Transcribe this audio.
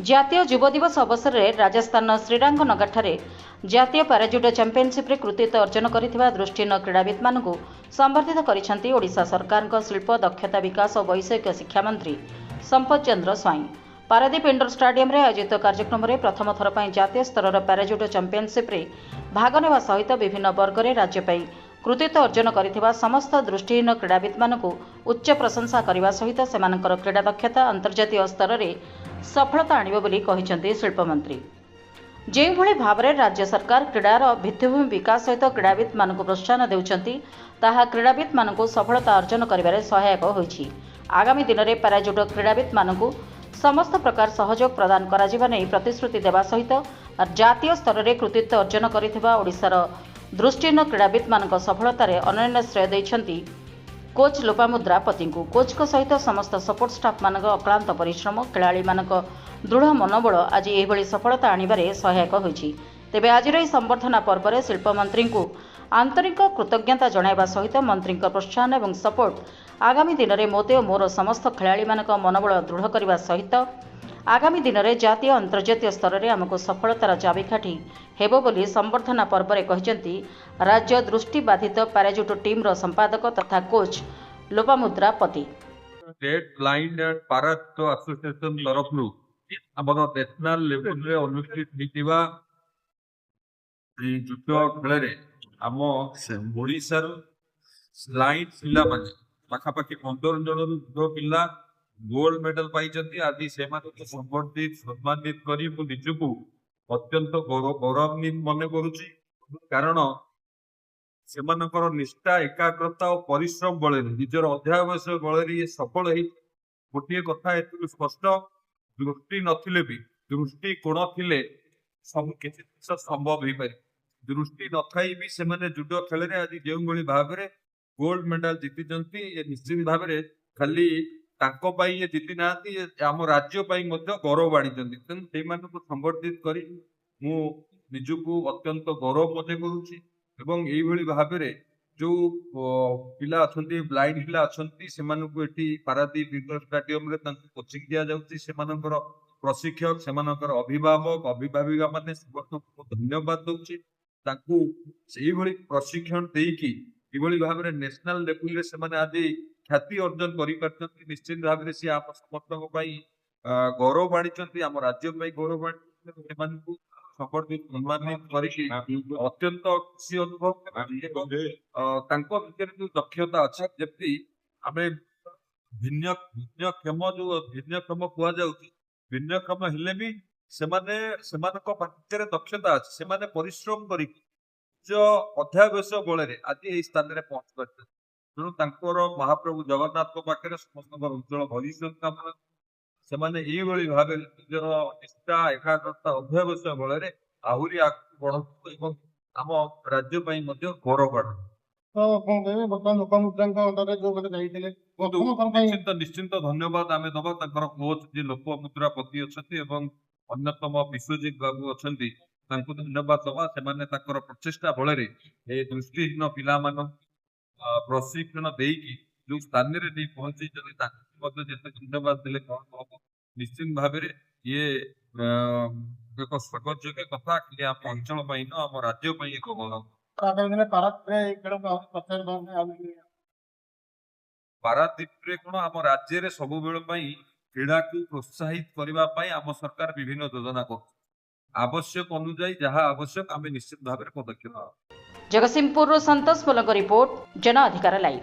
ଜାତୀୟ ଯୁବ ଦିବସ ଅବସରରେ ରାଜସ୍ଥାନର ଶ୍ରୀରଙ୍ଗନଗରଠାରେ ଜାତୀୟ ପାରାଜୁଡୋ ଚାମ୍ପିୟନସିପ୍ରେ କୃତିତ୍ୱ ଅର୍ଜନ କରିଥିବା ଦୃଷ୍ଟିହୀନ କ୍ରୀଡ଼ାବିତ୍ମାନଙ୍କୁ ସମ୍ବର୍ଦ୍ଧିତ କରିଛନ୍ତି ଓଡ଼ିଶା ସରକାରଙ୍କ ଶିଳ୍ପ ଦକ୍ଷତା ବିକାଶ ଓ ବୈଷୟିକ ଶିକ୍ଷା ମନ୍ତ୍ରୀ ସମ୍ପତ ଚନ୍ଦ୍ର ସ୍ୱାଇଁ। ପାରାଦୀପ ଇଣ୍ଡୋର ଷ୍ଟାଡିୟମରେ ଆୟୋଜିତ କାର୍ଯ୍ୟକ୍ରମରେ ପ୍ରଥମ ଥର ପାଇଁ ଜାତୀୟ ସ୍ତରର ପାରାଜୁଡୋ ଚାମ୍ପିୟନସିପ୍ରେ ଭାଗ ନେବା ସହିତ ବିଭିନ୍ନ ବର୍ଗରେ ରାଜ୍ୟ ପାଇଁ କୃତିତ୍ୱ ଅର୍ଜନ କରିଥିବା ସମସ୍ତ ଦୃଷ୍ଟିହୀନ କ୍ରୀଡ଼ାବିତ୍ମାନଙ୍କୁ ଉଚ୍ଚ ପ୍ରଶଂସା କରିବା ସହିତ ସେମାନଙ୍କର କ୍ରୀଡ଼ା ଦକ୍ଷତା ଅନ୍ତର୍ଜାତୀୟ ସ୍ତରରେ ସଫଳତା ଆଣିବ ବୋଲି କହିଛନ୍ତି ଶିଳ୍ପମନ୍ତ୍ରୀ। ଯେଉଁଭଳି ଭାବରେ ରାଜ୍ୟ ସରକାର କ୍ରୀଡ଼ାର ଭିତ୍ତିଭୂମି ବିକାଶ ସହିତ କ୍ରୀଡ଼ାବିତ୍ମାନଙ୍କୁ ପ୍ରୋତ୍ସାହନ ଦେଉଛନ୍ତି ତାହା କ୍ରୀଡ଼ାବିତ୍ମାନଙ୍କୁ ସଫଳତା ଅର୍ଜନ କରିବାରେ ସହାୟକ ହୋଇଛି। ଆଗାମୀ ଦିନରେ ପାରାଜୁଡୋ କ୍ରୀଡ଼ାବିତ୍ମାନଙ୍କୁ ସମସ୍ତ ପ୍ରକାର ସହଯୋଗ ପ୍ରଦାନ କରାଯିବା ନେଇ ପ୍ରତିଶ୍ରୁତି ଦେବା ସହିତ ଜାତୀୟ ସ୍ତରରେ କୃତିତ୍ୱ ଅର୍ଜନ କରିଥିବା ଓଡ଼ିଶାର ଦୃଷ୍ଟିହୀନ କ୍ରୀଡ଼ାବିତ୍ମାନଙ୍କ ସଫଳତାରେ ଅନନ୍ୟ ଶ୍ରେୟ ଦେଇଛନ୍ତି କୋଚ୍ ଲୋପାମୁଦ୍ରା ପତିଙ୍କୁ। କୋଚ୍ଙ୍କ ସହିତ ସମସ୍ତ ସପୋର୍ଟ ଷ୍ଟାଫ୍ମାନଙ୍କ ଅକ୍ଳାନ୍ତ ପରିଶ୍ରମ, ଖେଳାଳିମାନଙ୍କ ଦୃଢ଼ ମନୋବଳ ଆଜି ଏହିଭଳି ସଫଳତା ଆଣିବାରେ ସହାୟକ ହୋଇଛି। ତେବେ ଆଜିର ଏହି ସମ୍ବର୍ଦ୍ଧନା ପର୍ବରେ ଶିଳ୍ପମନ୍ତ୍ରୀଙ୍କୁ ଆନ୍ତରିକ କୃତଜ୍ଞତା ଜଣାଇବା ସହିତ ମନ୍ତ୍ରୀଙ୍କ ପ୍ରୋତ୍ସାହନ ଏବଂ ସପୋର୍ଟ ଆଗାମୀ ଦିନରେ ମୋତେ ଓ ମୋର ସମସ୍ତ ଖେଳାଳିମାନଙ୍କ ମନୋବଳ ଦୃଢ଼ କରିବା ସହିତ ଆଗାମୀ ଦିନରେ ଜାତୀୟ ଓ ଅନ୍ତର୍ଜାତୀୟ ସ୍ତରରେ ଆମକୁ ସଫଳତାର ଚାବିକାଠି ହେବ ବୋଲି ସମ୍ବର୍ଦ୍ଧନା ପର୍ବରେ କହିଛନ୍ତି ରାଜ୍ୟ ଦୃଷ୍ଟିବାଧିତ ପାରାଜୁଡୋ ଟିମ୍ର ସମ୍ପାଦକ ତଥା coach Lopamudra Pati. State blind and पारा एसोसिएशन तरफ आमर नेशनल लेवल रे अनुष्ठित होइतिबा जुट खेल आम ओडिशार ब्लाइंड पिला माने पाखापाखि 15 जन जुट पिला गोल्ड मेडल पाइछन्ती। आदि से संबर्धित सम्मानित करी मु निजकू अत्यंत गौरवान्वित मन करुछि, कारण सेमानकर निष्ठा एकाग्रता और परिश्रम बल निजर अध्यावस बल ये सफल हो। गोटे कथा ए स्पष्ट, दृष्टि नथिले भी दृष्टि कोण थिले सब किसी जिनिस संभव हो पारे। दृष्टि न थाई भी से जुडो खेल आज जो भाव में गोल्ड मेडल जीति निश्चित भाव में खाली ये जीति ना आम राज्य गौरव आनी तेणु से संबर्धित करी मु निजकू अत्यंत गौरव मन करुछि। एवं यही भाव में जो पिला अच्छा ब्लाइंड पिला अच्छा से पारादीप इंडोर स्टाडियम कोचिंग दि जाऊँगी। प्रशिक्षक से अभिभावक अभिभाविका मैंने धन्यवाद दूसरी प्रशिक्षण देकी भाव में नेशनल लेवल से आज ख्याति अर्जन कर निश्चित भाव में सी आम समस्त गौरव आनी आम राज्य गौरव आनी संबर्धित सम्मानित करके अत्यंत खुशी अनुभव भितर जो दक्षता अच्छे जमी आम भिन्नक्षम जो भिन्नक्षम कहुच्छे भिन्नक्षम हेले भी पाखे दक्षता अच्छे से परिश्रम कर अध्यावस बल आज यही स्थान में पहुंच पार। तेणु महाप्रभु जगन्नाथ पाखे समस्त उज्जवल भविष्य कामना से भाव निजर निष्ठा एकाग्रता अध्यावस बल आहरी बढ़ू आम राज्य गौरव निश्चिंत धन्यवाद आम दबा कोच जी लोपामुद्रा पति अच्छा अन्यतम विश्वजीत बाबू अच्छा धन्यवाद दबा से प्रचेषा बल दृष्टिहीन पिला प्रशिक्षण देकी जो स्थान में नहीं पहुंची धन्यवाद देले निश्चित भाव में ये एक स्वागतयोग्य कथा कि आम अंचल आम राज्य एक गौरव। पारादीप कौन आम राज्य सब क्रीड़ा को प्रोत्साहित करने आम सरकार विभिन्न योजना कर आवश्यक अनुजाई जहाँ आवश्यक आम निश्चित भाव में पदक्षेप। जगतसिंहपुर संतोष मोलक रिपोर्ट जन अधिकार लाइव।